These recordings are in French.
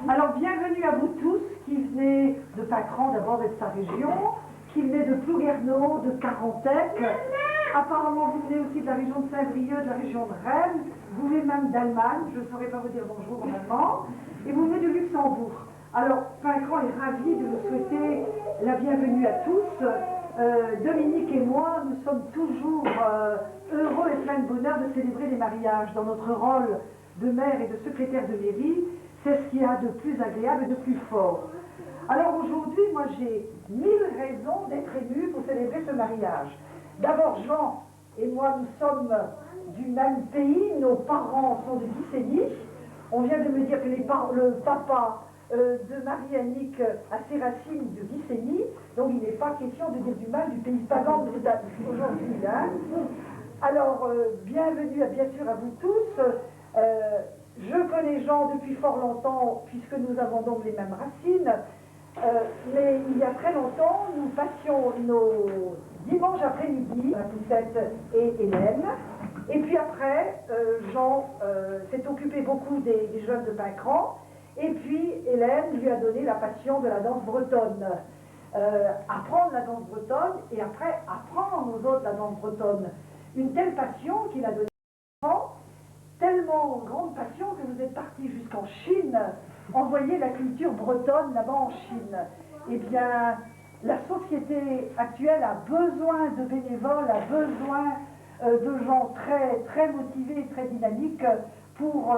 Alors bienvenue à vous tous qui venez de Pacran d'abord et de sa région, qui venez de Plouguerneau, de Carantec, apparemment vous venez aussi de la région de Saint-Brieuc, de la région de Rennes, vous venez même d'Allemagne, je ne saurais pas vous dire bonjour en allemand, et vous venez de Luxembourg. Alors Pacran est ravi de vous souhaiter la bienvenue à tous. Dominique et moi, nous sommes toujours heureux et pleins de bonheur de célébrer les mariages dans notre rôle de maire et de secrétaire de mairie. C'est ce qu'il y a de plus agréable et de plus fort. Alors aujourd'hui, moi j'ai 1000 raisons d'être émue pour célébrer ce mariage. D'abord, Jean et moi, nous sommes du même pays, nos parents sont de Guissény. On vient de me dire que le papa de Marie-Annick a ses racines de Guissény, donc il n'est pas question de dire du mal du pays pagan aujourd'hui. Hein. Alors, bienvenue bien sûr à vous tous. Je connais Jean depuis fort longtemps, puisque nous avons donc les mêmes racines, mais il y a très longtemps, nous passions nos dimanches après-midi, Poussette et Hélène, et puis après, Jean s'est occupé beaucoup des jeunes de Pacran, et puis Hélène lui a donné la passion de la danse bretonne. Apprendre la danse bretonne, et après apprendre aux autres la danse bretonne. Une telle passion qu'il a donnée aux enfants, tellement grande passion que vous êtes partis jusqu'en Chine, envoyer la culture bretonne là-bas en Chine. Eh bien, la société actuelle a besoin de bénévoles, a besoin de gens très, très motivés, très dynamiques pour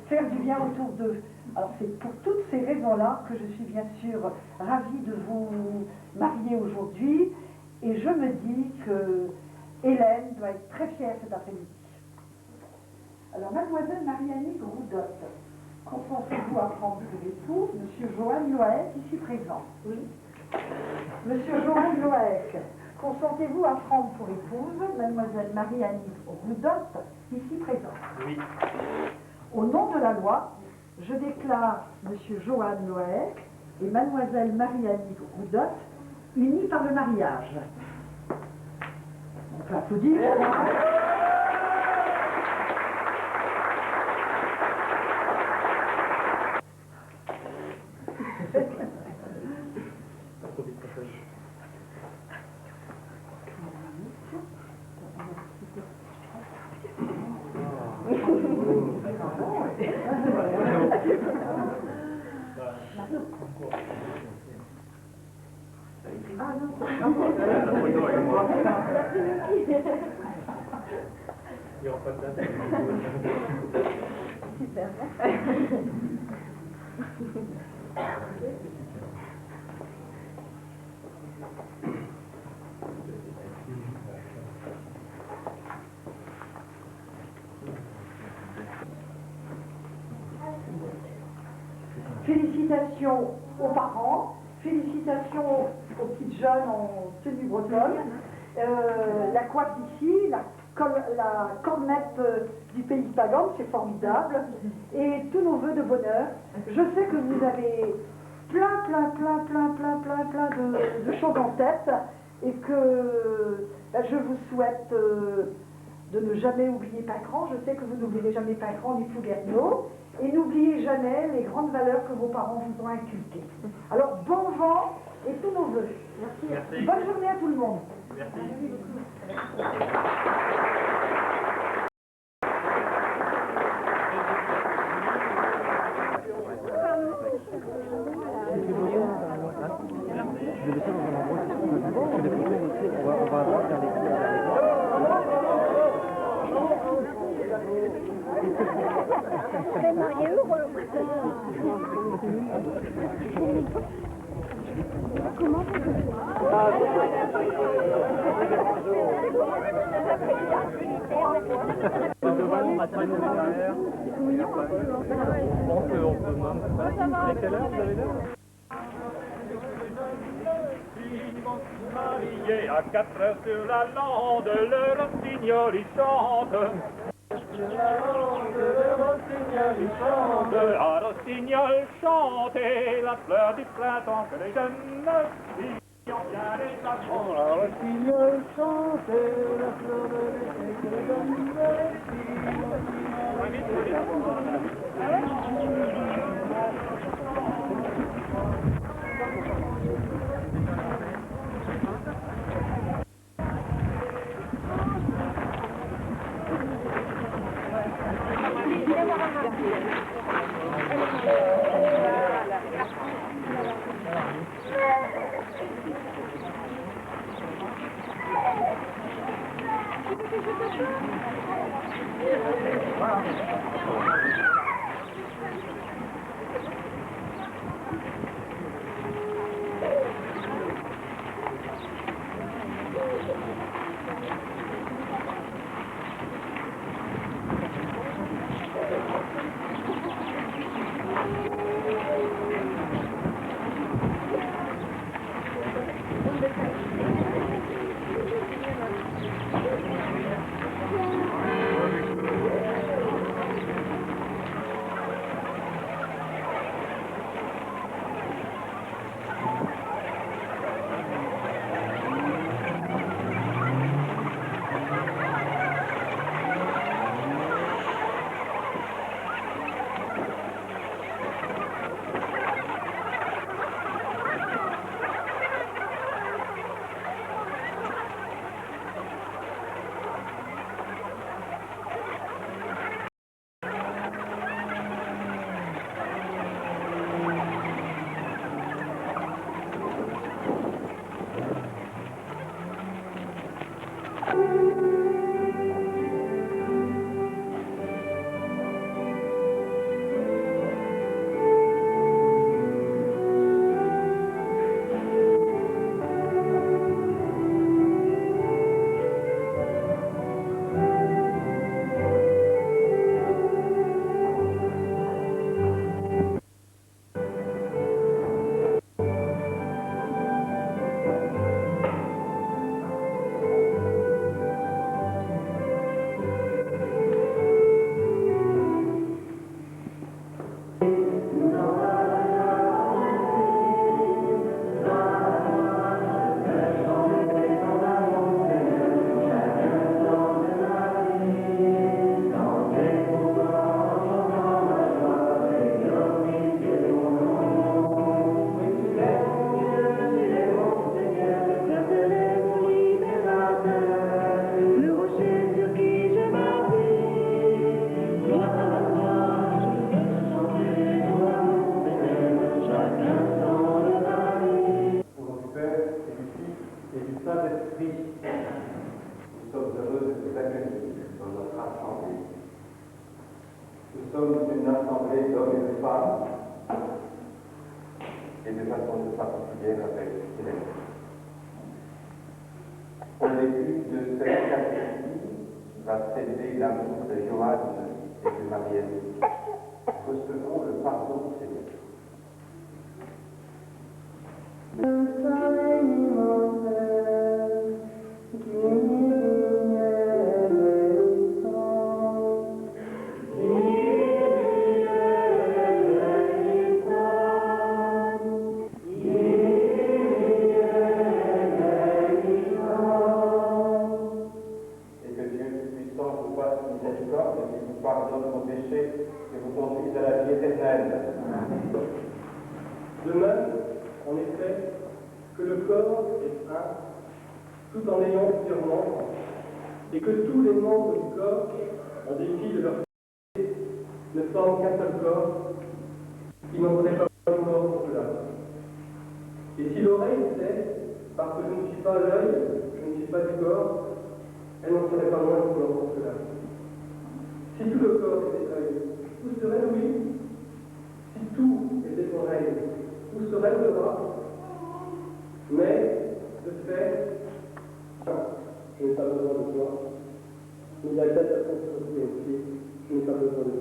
faire du bien autour d'eux. Alors c'est pour toutes ces raisons-là que je suis bien sûr ravie de vous marier aujourd'hui, et je me dis que Hélène doit être très fière cet après-midi. Alors, mademoiselle Marie-Annick Roudotte, consentez-vous à prendre pour époux monsieur Johan Loaec, ici présent? Oui. Monsieur Johan Loaec, consentez-vous à prendre pour épouse mademoiselle Marie-Annick Roudotte, ici présent? Oui. Au nom de la loi, je déclare monsieur Johan Loaec et mademoiselle Marie-Annick Roudotte unis par le mariage. On peut applaudir. Super. Félicitations aux parents, félicitations aux petites jeunes en tenue bretonne, la coiffe d'ici, la cornette du pays pagan, c'est formidable, et tous nos vœux de bonheur. Je sais que vous avez plein de choses en tête, et que je vous souhaite de ne jamais oublier Pacran. Je sais que vous n'oublierez jamais Pacran ni Plouguerneau, et n'oubliez jamais les grandes valeurs que vos parents vous ont inculquées. Alors bon vent et tous nos vœux. Merci. Merci. Bonne journée à tout le monde. Merci. Comment Mariés à 4 heures sur la lande, le rossignol y chante. La rossignol chante, la fleur du printemps que les jeunes filles ont bien les patrons. La rossignol chante, la fleur de l'été que les jeunes filles ont bien les patrons. Nous sommes une assemblée d'hommes et de femmes, et de façon particulière avec Hélène. Au début de cette catégorie va s'élever l'amour de Johann et de Marielle. Recevons le pardon du Seigneur. De même, en effet, que le corps est un, tout en ayant plusieurs membres, et que tous les membres du corps, en dépit de leur qualité, ne forment qu'un seul corps, il n'en faudrait pas une mort pour cela. Et si l'oreille sait, parce que je ne suis pas l'œil, je ne suis pas du corps, elle n'en serait pas moins une mort pour cela. Si tout le corps était œil, où serait l'ouïe? Si tout était oreille, où serait le bras? Mais, de fait, je n'ai pas besoin de toi. Mais la tête à construire aussi, je n'ai pas besoin de toi.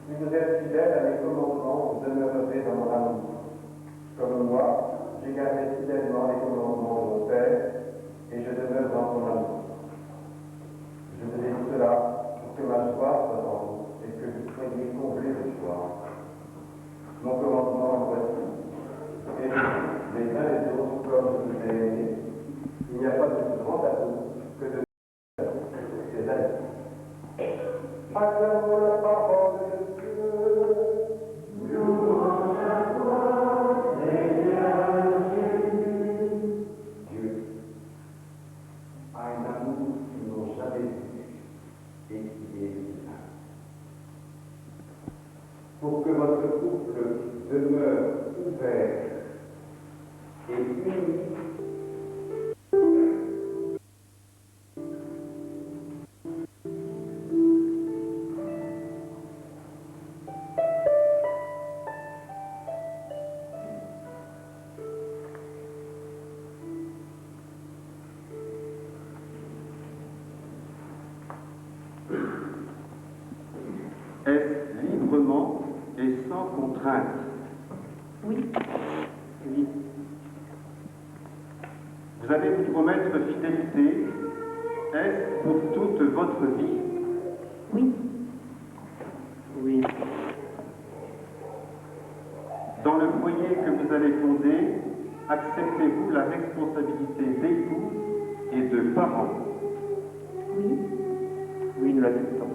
Si vous êtes fidèles à mes commandements, vous demeurerez dans mon amour. Comme moi, j'ai gardé fidèlement les commandements de mon Père, et je demeure dans son amour. Je vous dis cela pour que ma joie soit en vous, et que vous soyez comblés de joie. Mon commandement, voici. Aimez les uns les autres comme je vous ai aimés. Il n'y a pas de plus grand amour que de ses amis. Acclamons la parole de Dieu. Louange à toi, Seigneur Jésus. Dieu a un amour qu'ils n'ont jamais vu et qui est divin. Pour que votre couple demeure ouvert et uni, est librement et sans contrainte. Oui. Oui. Vous allez vous promettre fidélité. Est-ce pour toute votre vie? Oui. Oui. Dans le foyer que vous allez fonder, acceptez-vous la responsabilité d'époux et de parents? Oui. Oui, nous l'acceptons.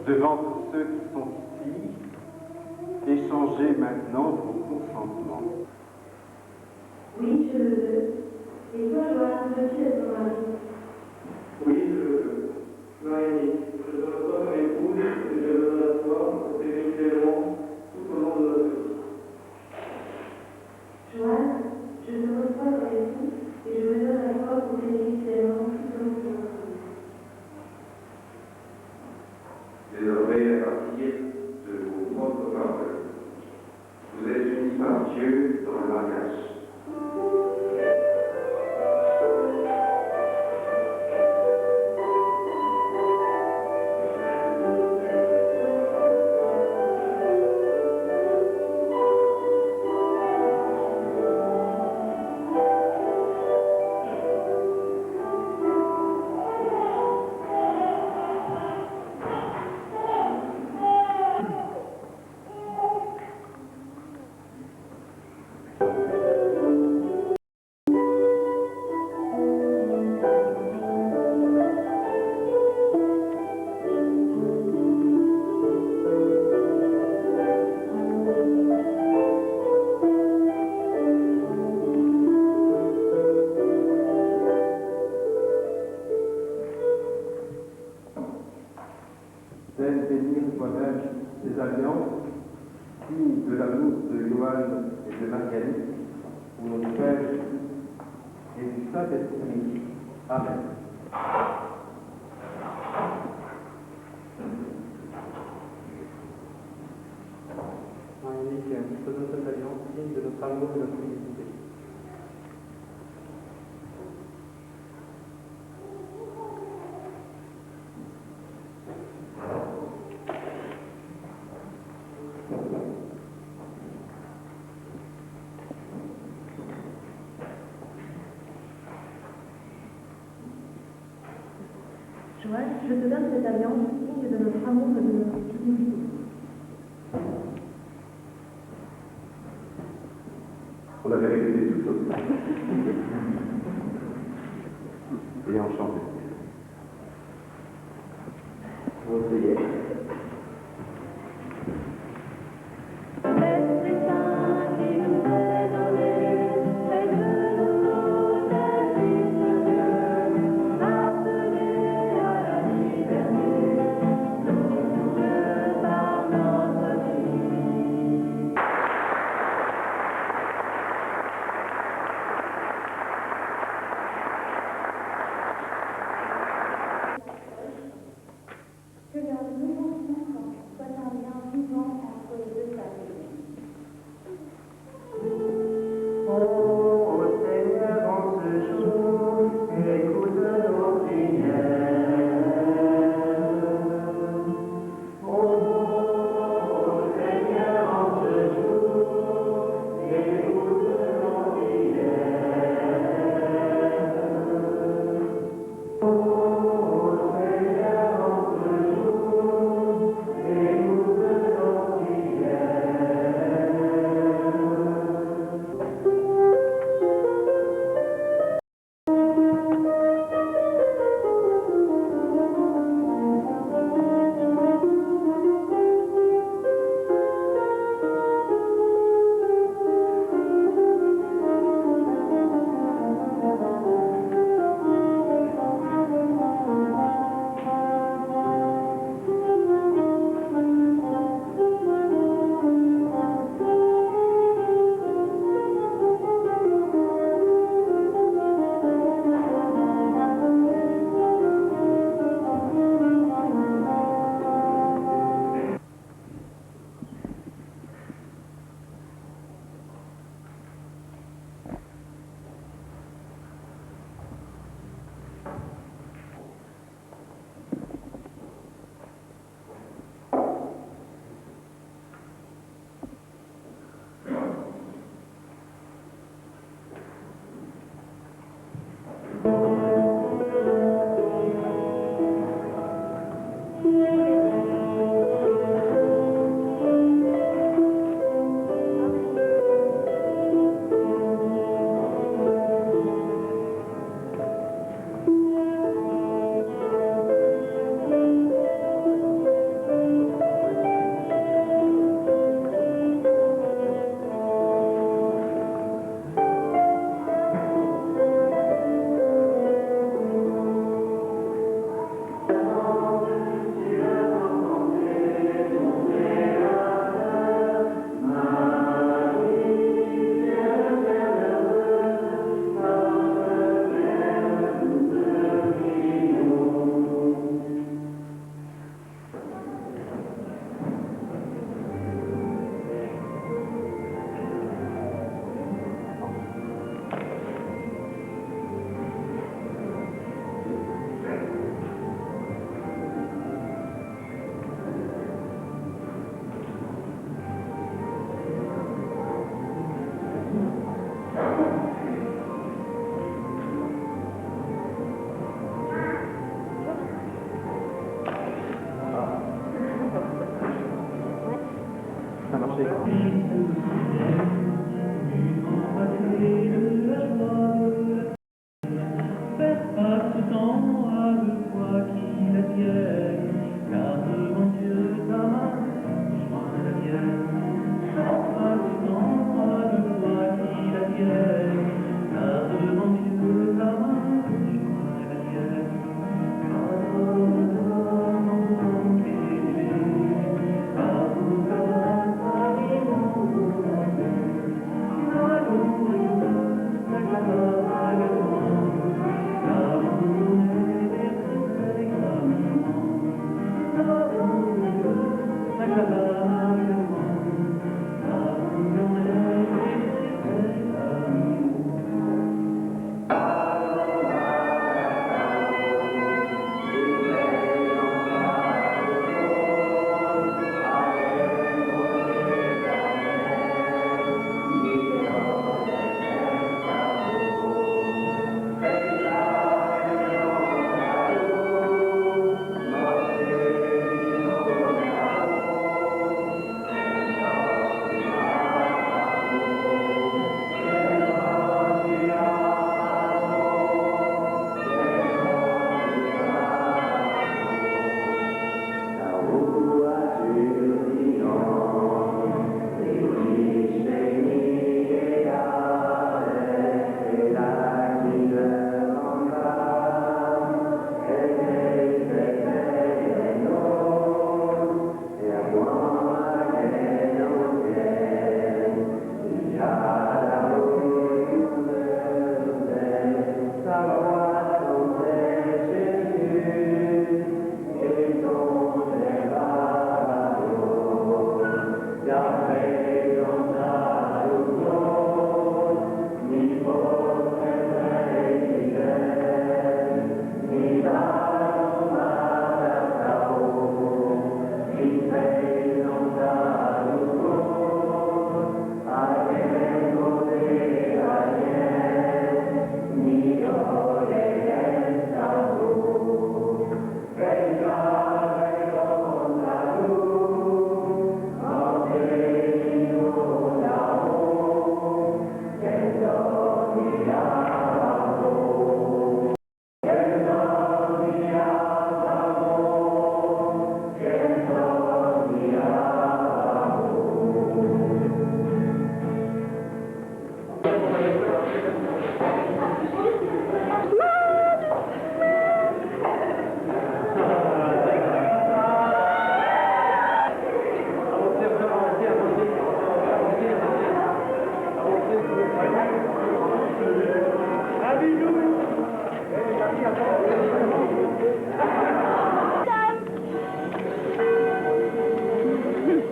Devant tous ceux qui sont ici, échangez maintenant vos consentements. Oui, je le veux. Et toi, Joanne, veux-tu être mon mari? Oui, je le veux. Marie, je te reçois comme épouse et je veux à toi pour t'aimer fidèlement tout au long de notre vie. Joanne, je te reçois comme épouse et je me donne à toi pour t'aimer fidèlement tout au long de notre vie. Désormais, à partir de vos propres paroles, vous êtes unis par Dieu dans le mariage. D'elle bénir toi-même ces alliances, signe de l'amour de Johan et de Marguerite, pour notre Père et du Saint-Esprit. Amen. Marguerite, faisons cette alliance, signe de notre amour et de notre fidélité. Joanne, je te donne cette alliance, signe de notre amour et de notre fidélité. On avait répété tout ça. Et enchanté. Vous priez. Que gardons-nous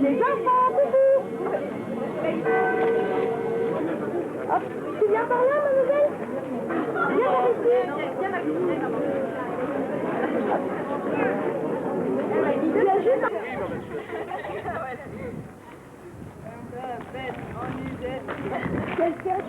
Les enfants, coucou. Hop, tu viens par là, mademoiselle? Viens par ici. Tu l'as juste... Quelqu'un...